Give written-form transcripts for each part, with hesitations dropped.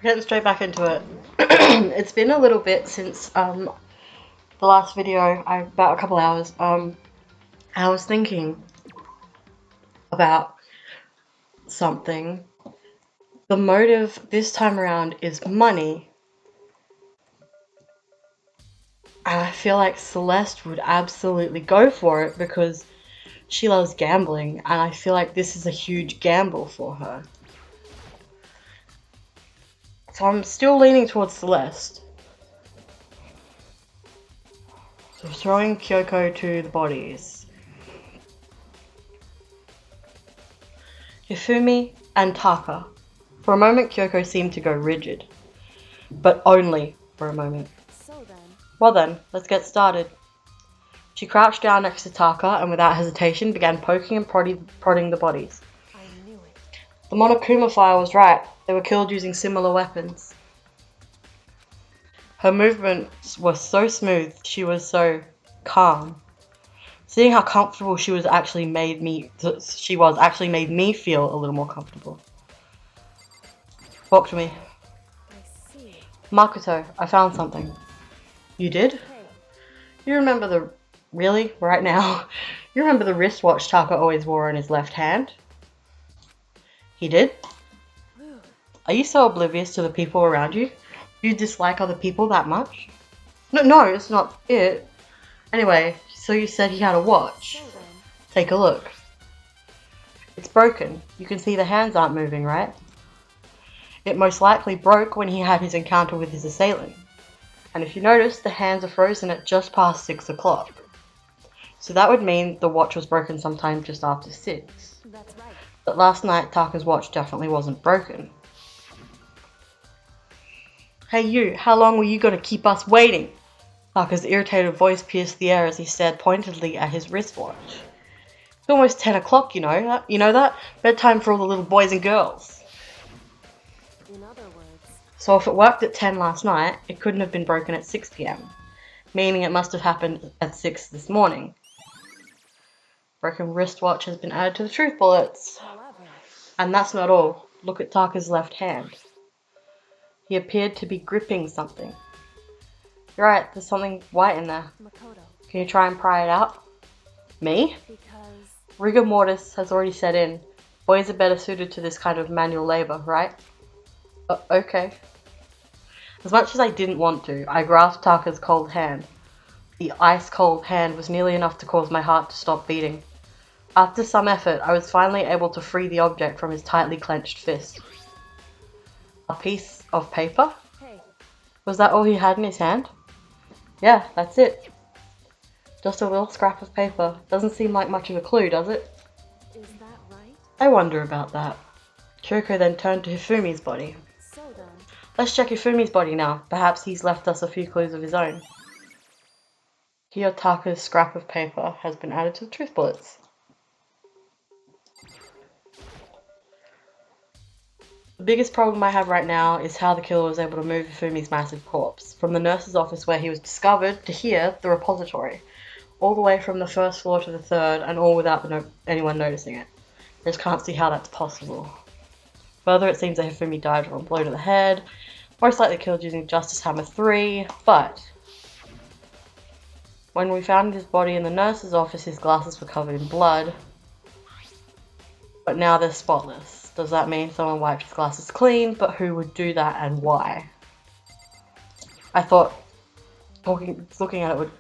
Getting straight back into it. It's been a little bit since the last video, about a couple hours. I was thinking about something. The motive this time around is money. And I feel like Celeste would absolutely go for it because she loves gambling, and I feel like this is a huge gamble for her. So I'm still leaning towards Celeste. So throwing Kyoko to the bodies. Hifumi and Taka. For a moment, Kyoko seemed to go rigid. But only for a moment. Well then, let's get started. She crouched down next to Taka and without hesitation began poking and prodding the bodies. The Monokuma file was right. They were killed using similar weapons. Her movements were so smooth, she was so calm. Seeing how comfortable she was actually made me feel a little more comfortable. Walk to me. Makoto, I found something. You did? You remember the... Really? Right now? You remember the wristwatch Taka always wore on his left hand? He did? Are you so oblivious to the people around you? Do you dislike other people that much? No, it's not it. Anyway, so you said he had a watch. Take a look. It's broken. You can see the hands aren't moving, right? It most likely broke when he had his encounter with his assailant. And if you notice, the hands are frozen at just past 6 o'clock. So that would mean the watch was broken sometime just after 6. That's right. But last night, Taka's watch definitely wasn't broken. Hey you, how long were you gonna keep us waiting? Taka's irritated voice pierced the air as he stared pointedly at his wristwatch. It's almost 10 o'clock, you know that? You know that? Bedtime for all the little boys and girls. In other words, So if it worked at 10 last night, it couldn't have been broken at 6 p.m. Meaning it must have happened at 6 this morning. Broken wristwatch has been added to the truth bullets. however, And that's not all. Look at Taka's left hand. He appeared to be gripping something. You're right, there's something white in there. Makoto, Can you try and pry it out? Me? because Rigor mortis has already set in. Boys are better suited to this kind of manual labor, right? Okay. As much as I didn't want to, I grasped Taka's cold hand. The ice-cold hand was nearly enough to cause my heart to stop beating. After some effort, I was finally able to free the object from his tightly clenched fist. A piece of paper? hey, Was that all he had in his hand? Yeah, that's it. Just a little scrap of paper. Doesn't seem like much of a clue, does it? is that right? I wonder about that. Kyoko then turned to Hifumi's body. So then, Let's check Hifumi's body now. Perhaps he's left us a few clues of his own. Kiyotaka's scrap of paper has been added to the truth bullets. The biggest problem I have right now is how the killer was able to move Hifumi's massive corpse from the nurse's office where he was discovered to here, the repository, all the way from the first floor to the third, and all without anyone noticing it. I just can't see how that's possible. Further, it seems that Hifumi died from a blow to the head, most likely killed using Justice Hammer 3, but when we found his body in the nurse's office, his glasses were covered in blood, but now they're spotless. Does that mean someone wiped his glasses clean? But who would do that and why? I thought looking at it would...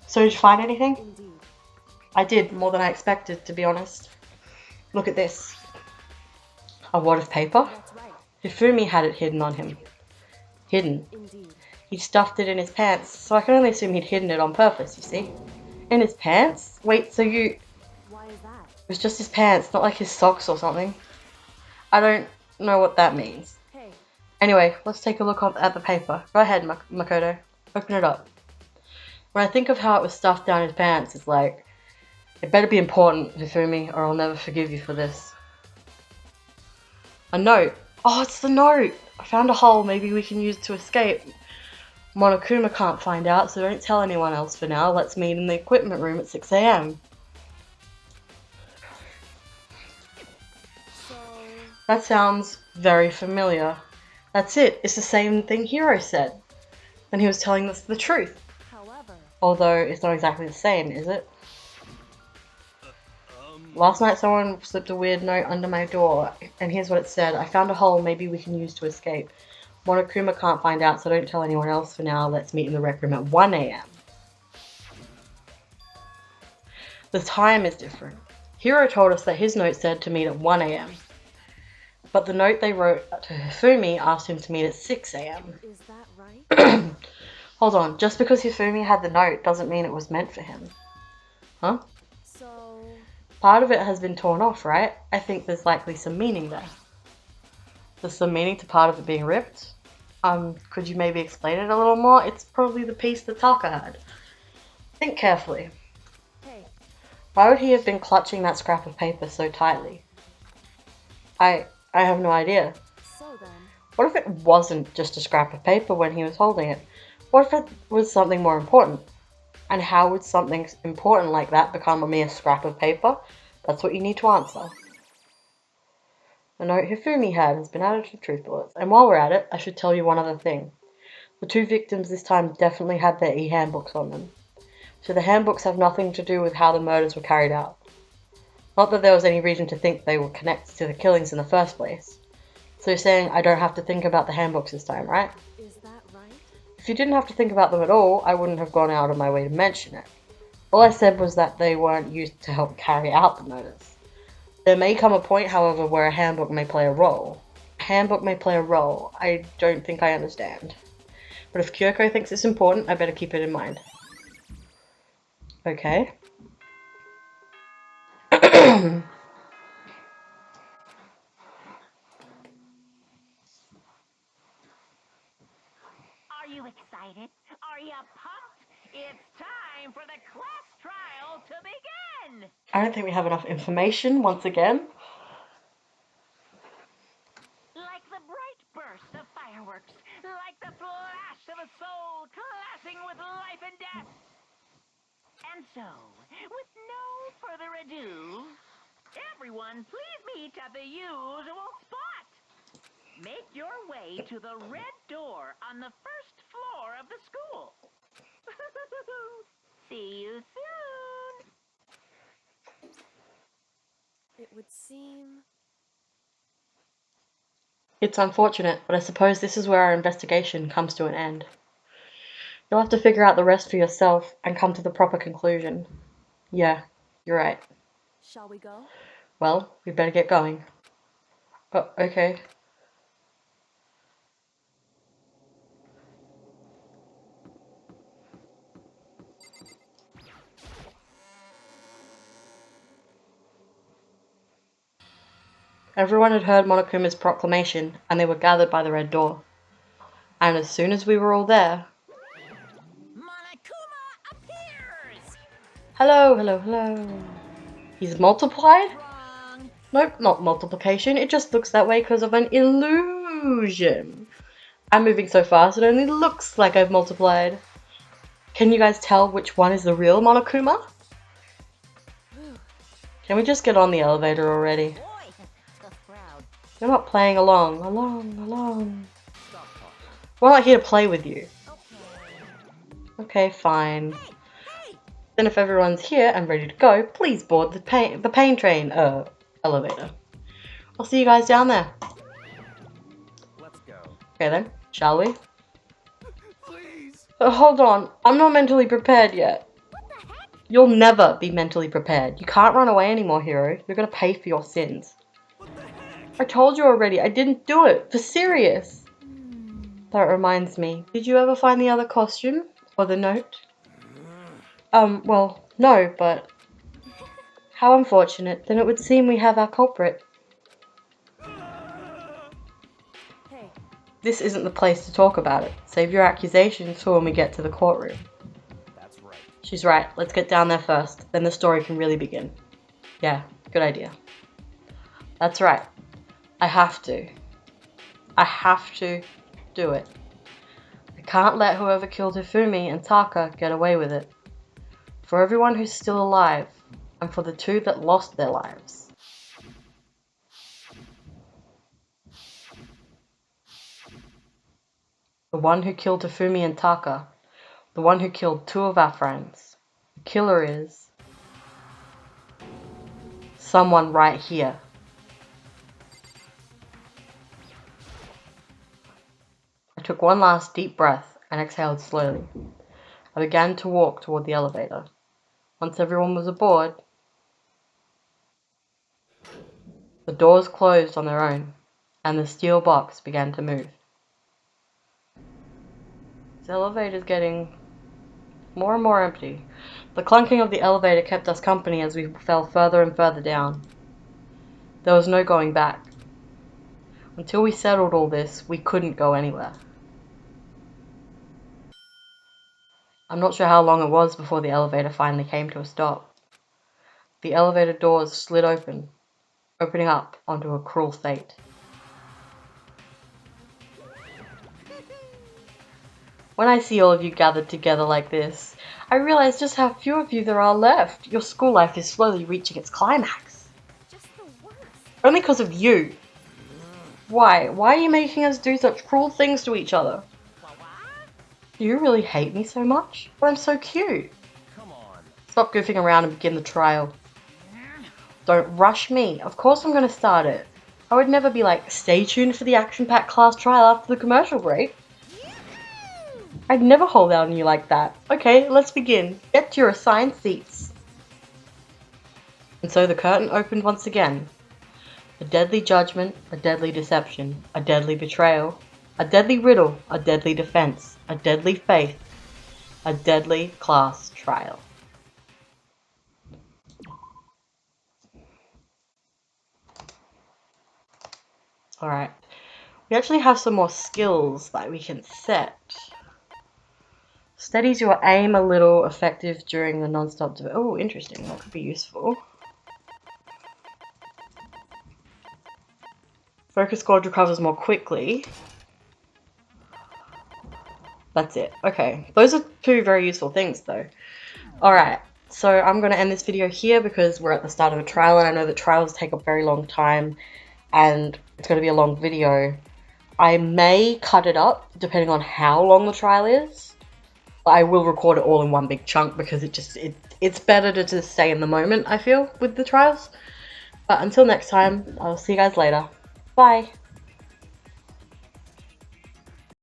So did you find anything? indeed, I did, more than I expected, to be honest. Look at this. A wad of paper? that's right, Hifumi had it hidden on him. Hidden. indeed. He'd stuffed it in his pants, so I can only assume he'd hidden it on purpose, you see. In his pants? Wait, so you... Why is that? It was just his pants, not like his socks or something. I don't know what that means. Hey, Anyway, let's take a look at the paper. Go ahead, Makoto. Open it up. When I think of how it was stuffed down his pants, it's like, it better be important, Hifumi, or I'll never forgive you for this. A note. Oh, it's the note! I found a hole maybe we can use to escape. Monokuma can't find out, so don't tell anyone else for now. Let's meet in the equipment room at 6 a.m. so That sounds very familiar. That's it. It's the same thing Hiro said. And he was telling us the truth. However, Although it's not exactly the same, is it? Last night someone slipped a weird note under my door, and here's what it said. I found a hole maybe we can use to escape. Monokuma can't find out, so don't tell anyone else for now. Let's meet in the rec room at 1 a.m. The time is different. Hiro told us that his note said to meet at 1 a.m. But the note they wrote to Hifumi asked him to meet at 6 a.m. is that right? Hold on, just because Hifumi had the note doesn't mean it was meant for him. Huh? So, Part of it has been torn off, right? I think there's likely some meaning there. There's some meaning to part of it being ripped. Could you maybe explain it a little more? It's probably the piece that Taka had. Think carefully. hey, Why would he have been clutching that scrap of paper so tightly? I have no idea. so then, What if it wasn't just a scrap of paper when he was holding it? What if it was something more important? And how would something important like that become a mere scrap of paper? That's what you need to answer. The note Hifumi had has been added to truth bullets. And while we're at it, I should tell you one other thing. The two victims this time definitely had their e-handbooks on them. So the handbooks have nothing to do with how the murders were carried out. Not that there was any reason to think they were connected to the killings in the first place. So you're saying I don't have to think about the handbooks this time, right? is that right? If you didn't have to think about them at all, I wouldn't have gone out of my way to mention it. All I said was that they weren't used to help carry out the murders. There may come a point, however, where a handbook may play a role. A handbook may play a role. I don't think I understand. But if Kyoko thinks it's important, I better keep it in mind. Okay. Are you excited? Are you pumped? It's time for the class trial to begin! I don't think we have enough information once again. Like the bright burst of fireworks, like the flash of a soul clashing with life and death. And so, with no further ado, everyone please meet at the usual spot. Make your way to the red door on the first floor of the school. See you soon! It would seem. It's unfortunate, but I suppose this is where our investigation comes to an end. You'll have to figure out the rest for yourself and come to the proper conclusion. Yeah, you're right. Shall we go? Well, we better get going. Oh, okay. Everyone had heard Monokuma's proclamation, and they were gathered by the red door. And as soon as we were all there... Monokuma appears! Hello, hello, hello. He's multiplied? Wrong. Nope, not multiplication. It just looks that way because of an illusion. I'm moving so fast it only looks like I've multiplied. Can you guys tell which one is the real Monokuma? Can we just get on the elevator already? Boy, tough crowd. You're not playing along. We're not here to play with you. Okay, fine. Hey! Then if everyone's here and ready to go, please board the pain train, elevator. I'll see you guys down there. Let's go. Okay then, shall we? Please! Hold on, I'm not mentally prepared yet. What the heck? You'll never be mentally prepared. You can't run away anymore, Hero. You're gonna pay for your sins. What the heck? I told you already, I didn't do it. For serious. That reminds me. Did you ever find the other costume? Or the note? Well, no, but... How unfortunate. Then it would seem we have our culprit. Hey, This isn't the place to talk about it. Save your accusations for when we get to the courtroom. That's right. She's right. Let's get down there first. Then the story can really begin. Yeah, good idea. That's right. I have to. I have to do it. I can't let whoever killed Hifumi and Taka get away with it. For everyone who's still alive, and for the two that lost their lives. The one who killed Tafumi and Taka. The one who killed 2 of our friends. The killer is someone right here. I took one last deep breath and exhaled slowly. I began to walk toward the elevator. Once everyone was aboard, the doors closed on their own, and the steel box began to move. The elevator's getting more and more empty. The clunking of the elevator kept us company as we fell further and further down. There was no going back. Until we settled all this, we couldn't go anywhere. I'm not sure how long it was before the elevator finally came to a stop. The elevator doors slid open, opening up onto a cruel fate. When I see all of you gathered together like this, I realize just how few of you there are left. Your school life is slowly reaching its climax. Just the worst. Only because of you. Why? Why are you making us do such cruel things to each other? Do you really hate me so much? Well, I'm so cute. Come on. Stop goofing around and begin the trial. Don't rush me. Of course I'm going to start it. I would never be like, stay tuned for the action-packed class trial after the commercial break. I'd never hold out on you like that. Okay, let's begin. Get to your assigned seats. And so the curtain opened once again. A deadly judgment, a deadly deception, a deadly betrayal, a deadly riddle, a deadly defense, a deadly faith, a deadly class trial. Alright, we actually have some more skills that we can set. Steadies your aim a little, effective during the non-stop oh, interesting, that could be useful. Focus squad recovers more quickly. That's it. Okay, those are 2 very useful things though. Alright, so I'm going to end this video here because we're at the start of a trial and I know that trials take a very long time and it's going to be a long video. I may cut it up depending on how long the trial is. I will record it all in one big chunk because it's better to just stay in the moment, I feel, with the trials. But until next time, I'll see you guys later. Bye!